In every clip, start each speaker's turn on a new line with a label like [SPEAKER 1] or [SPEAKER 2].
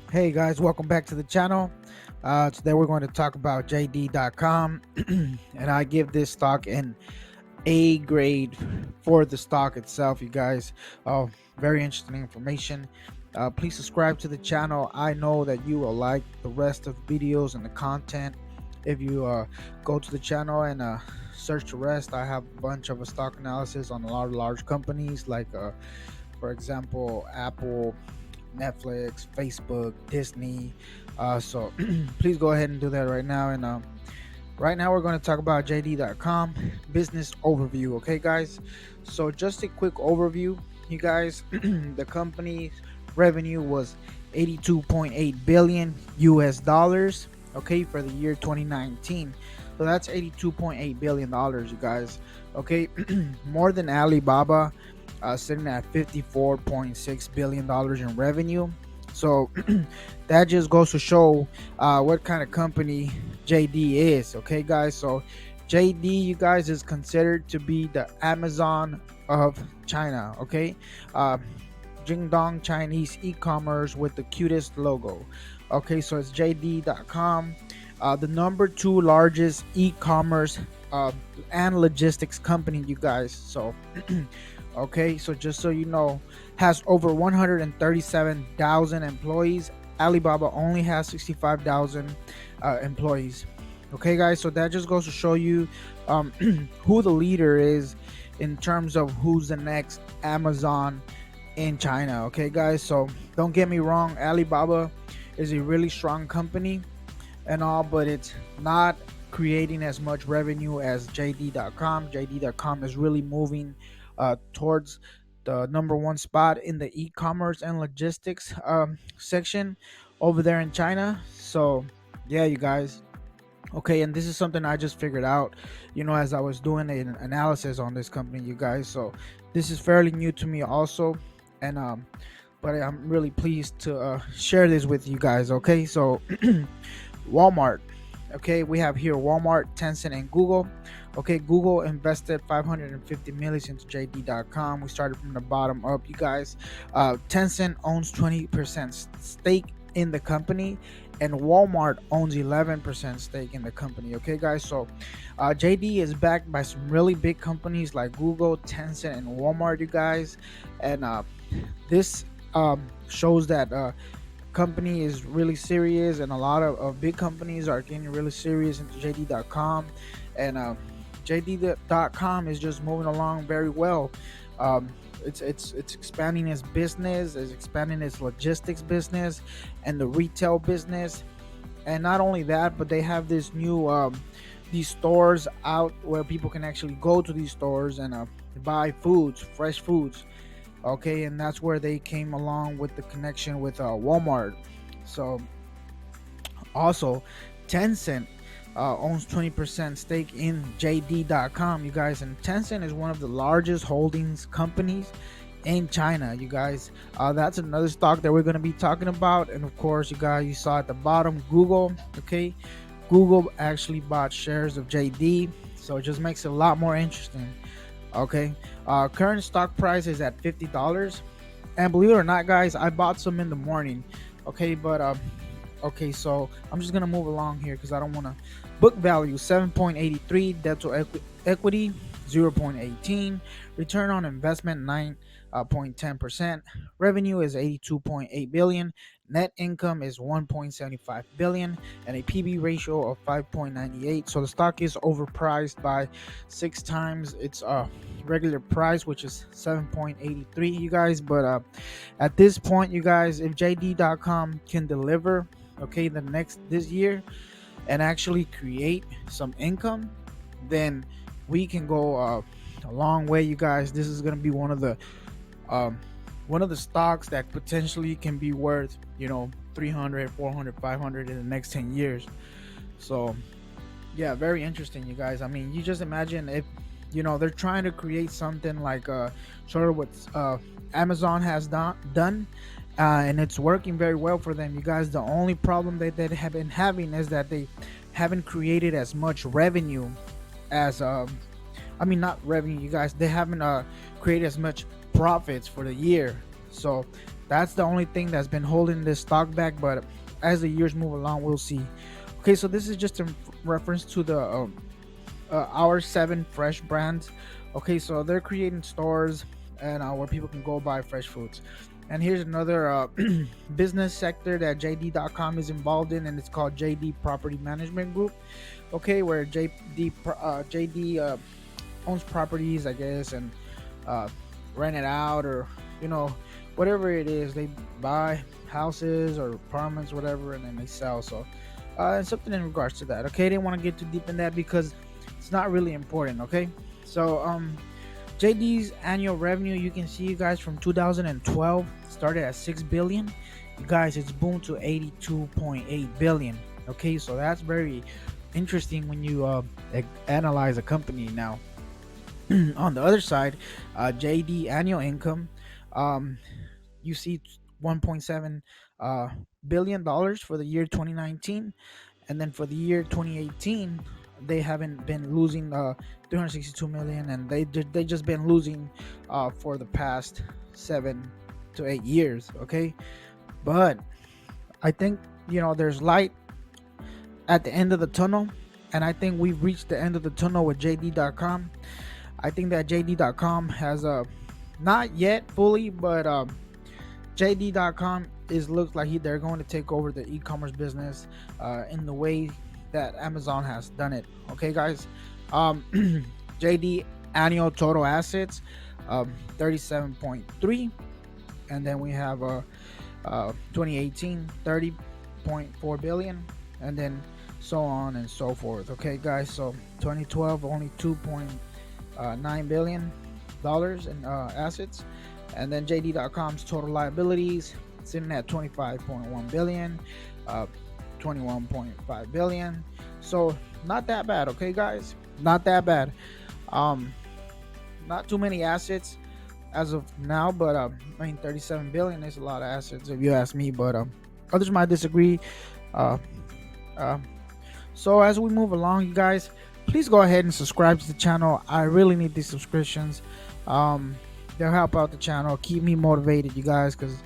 [SPEAKER 1] Hey guys, welcome back to the channel. Today we're going to talk about JD.com, and I give this stock an A grade for the stock itself. You guys, very interesting information. Please subscribe to the channel. I know that you will like the rest of the videos and the content. If you go to the channel and search the rest, I have a bunch of a stock analysis on a lot of large companies like, for example, Apple, Netflix, Facebook, Disney. So please go ahead and do that right now. And right now we're going to talk about JD.com business overview. Okay, guys. So just a quick overview, you guys. The company's revenue was 82.8 billion US dollars. Okay, for the year 2019. So that's 82.8 billion dollars, you guys. Okay, more than Alibaba, sitting at 54.6 billion dollars in revenue. So that just goes to show what kind of company JD is. Okay, guys. So JD, you guys, is considered to be the Amazon of China. Okay, uh, Jingdong Chinese e-commerce with the cutest logo. Okay, so it's JD.com, the number two largest e-commerce uh, and logistics company, you guys. So okay, so just so you know, has over 137,000 employees. Alibaba only has 65,000 employees. Okay, guys, so that just goes to show you um, who the leader is in terms of who's the next Amazon in China. Okay, guys, so don't get me wrong, Alibaba is a really strong company and all, but it's not creating as much revenue as JD.com. JD.com is really moving towards the number one spot in the e-commerce and logistics section over there in China. So yeah, you guys. Okay, and this is something I just figured out, as I was doing an analysis on this company, you guys. So this is fairly new to me also, and but I'm really pleased to share this with you guys. Okay, so Walmart. Okay, we have here Walmart, Tencent, and Google. Okay, Google invested 550 million into JD.com. We started from the bottom up, you guys. Tencent owns 20% stake in the company, and Walmart owns 11% stake in the company. Okay, guys. So JD is backed by some really big companies like Google, Tencent, and Walmart, you guys. And this shows that company is really serious, and a lot of big companies are getting really serious into JD.com, and JD.com is just moving along very well. um, it's expanding its business, it's expanding its logistics business and the retail business. And not only that, but they have this new these stores out where people can actually go to these stores and buy foods, fresh foods. Okay, and that's where they came along with the connection with Walmart. So also, Tencent owns 20% stake in JD.com, you guys, and Tencent is one of the largest holdings companies in China, you guys. That's another stock that we're going to be talking about. And of course, you guys, you saw at the bottom, Google. Okay, Google actually bought shares of JD, so it just makes it a lot more interesting. Okay, current stock price is at $50, and believe it or not, guys, I bought some in the morning. Okay, but okay, so I'm just gonna move along here because I don't want to. Book value 7.83, debt to equity 0.18, return on investment 9.10%, revenue is 82.8 billion, net income is 1.75 billion, and a PB ratio of 5.98. So the stock is overpriced by 6 times its regular price, which is 7.83, you guys. But at this point, you guys, if JD.com can deliver, okay, this year, and actually create some income, then we can go a long way, you guys. This is going to be um, one of the stocks that potentially can be worth 300, 400, 500 in the next 10 years. So yeah, very interesting, you guys. I mean, you just imagine if they're trying to create something like sort of what Amazon has done, and it's working very well for them, you guys. The only problem that they have been having is that they haven't created as much revenue as I mean, not revenue, you guys. They haven't created as much profits for the year. So That's the only thing that's been holding this stock back, but as the years move along, we'll see. Okay, so this is just in reference to the our 7 fresh brands. Okay, so they're creating stores and where people can go buy fresh foods. And here's another business sector that JD.com is involved in, and it's called JD Property Management Group. Okay, where JD owns properties, I guess, and uh, rent it out, or you know, whatever it is. They buy houses or apartments, whatever, and then they sell. So, something in regards to that. Okay, didn't want to get too deep in that because it's not really important. Okay, so JD's annual revenue, you can see, you guys, from 2012 started at 6 billion. You guys, it's boomed to 82.8 billion. Okay, so that's very interesting when you analyze a company now. On the other side, JD annual income, um, you see 1.7 billion dollars for the year 2019, and then for the year 2018, they haven't been losing 362 million, and they just been losing for the past 7 to 8 years. Okay, but I think, there's light at the end of the tunnel, and I think we've reached the end of the tunnel with JD.com. I think that JD.com has not yet fully, but JD.com looks like they're going to take over the e-commerce business in the way that Amazon has done it. Okay, guys. JD annual total assets 37.3, and then we have 2018 30.4 billion, and then so on and so forth. Okay, guys. So 2012 only 2.9 billion dollars in assets, and then JD.com's total liabilities sitting at 25.1 billion, 21.5 billion. So not that bad. Okay, guys, not that bad. Not too many assets as of now, but 37 billion is a lot of assets if you ask me, but others might disagree. So as we move along, you guys, please go ahead and subscribe to the channel. I really need these subscriptions. They'll help out the channel, keep me motivated, you guys, because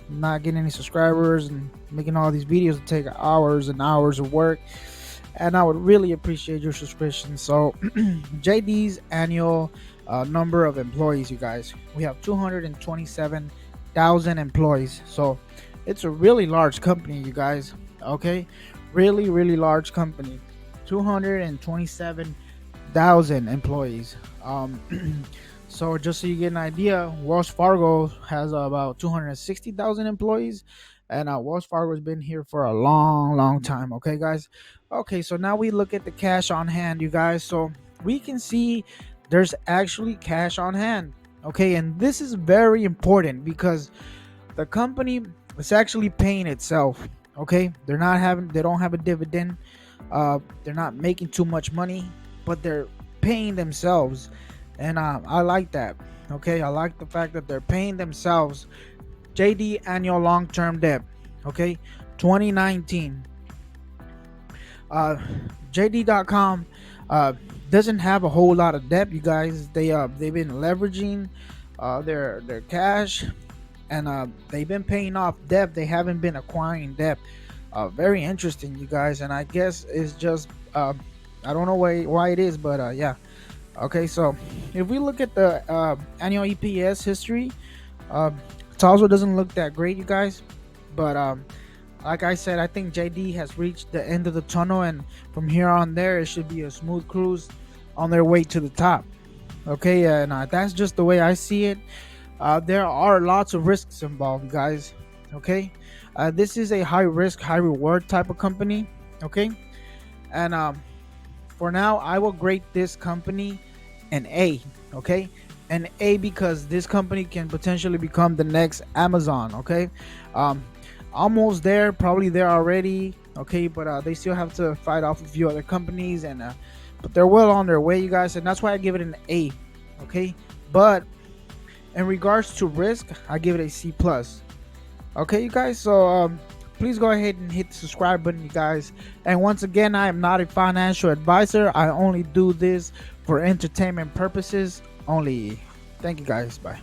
[SPEAKER 1] not getting any subscribers and making all these videos will take hours and hours of work, and I would really appreciate your subscription. So JD's annual number of employees, you guys, we have 227,000 employees. So it's a really large company, you guys. Okay, really large company. 227,000 employees. So just so you get an idea, Wells Fargo has about 260,000 employees, and Wells Fargo has been here for a long time. Okay, guys. Okay, so now we look at the cash on hand, you guys. So we can see there's actually cash on hand. Okay, and this is very important because the company is actually paying itself. Okay, they don't have a dividend. They're not making too much money, but they're paying themselves, and I like that. Okay, I like the fact that they're paying themselves. JD annual long-term debt. Okay, 2019. JD.com doesn't have a whole lot of debt, you guys. They've been leveraging their cash, and they've been paying off debt. They haven't been acquiring debt. Very interesting, you guys, and I guess it's just I don't know why it is, but yeah. Okay, so if we look at the annual EPS history, it also doesn't look that great, you guys, but like I said, I think JD has reached the end of the tunnel, and from here on there it should be a smooth cruise on their way to the top. Okay, and that's just the way I see it. There are lots of risks involved, guys. Okay, this is a high risk, high reward type of company. Okay, and for now, I will grade this company an A. Okay, an A, because this company can potentially become the next Amazon. Okay, almost there, probably there already. Okay, but they still have to fight off a few other companies, and but they're well on their way, you guys, and that's why I give it an A. Okay, but in regards to risk, I give it a C plus. Okay, you guys, so please go ahead and hit the subscribe button, you guys. And once again, I am not a financial advisor. I only do this for entertainment purposes only. Thank you, guys. Bye.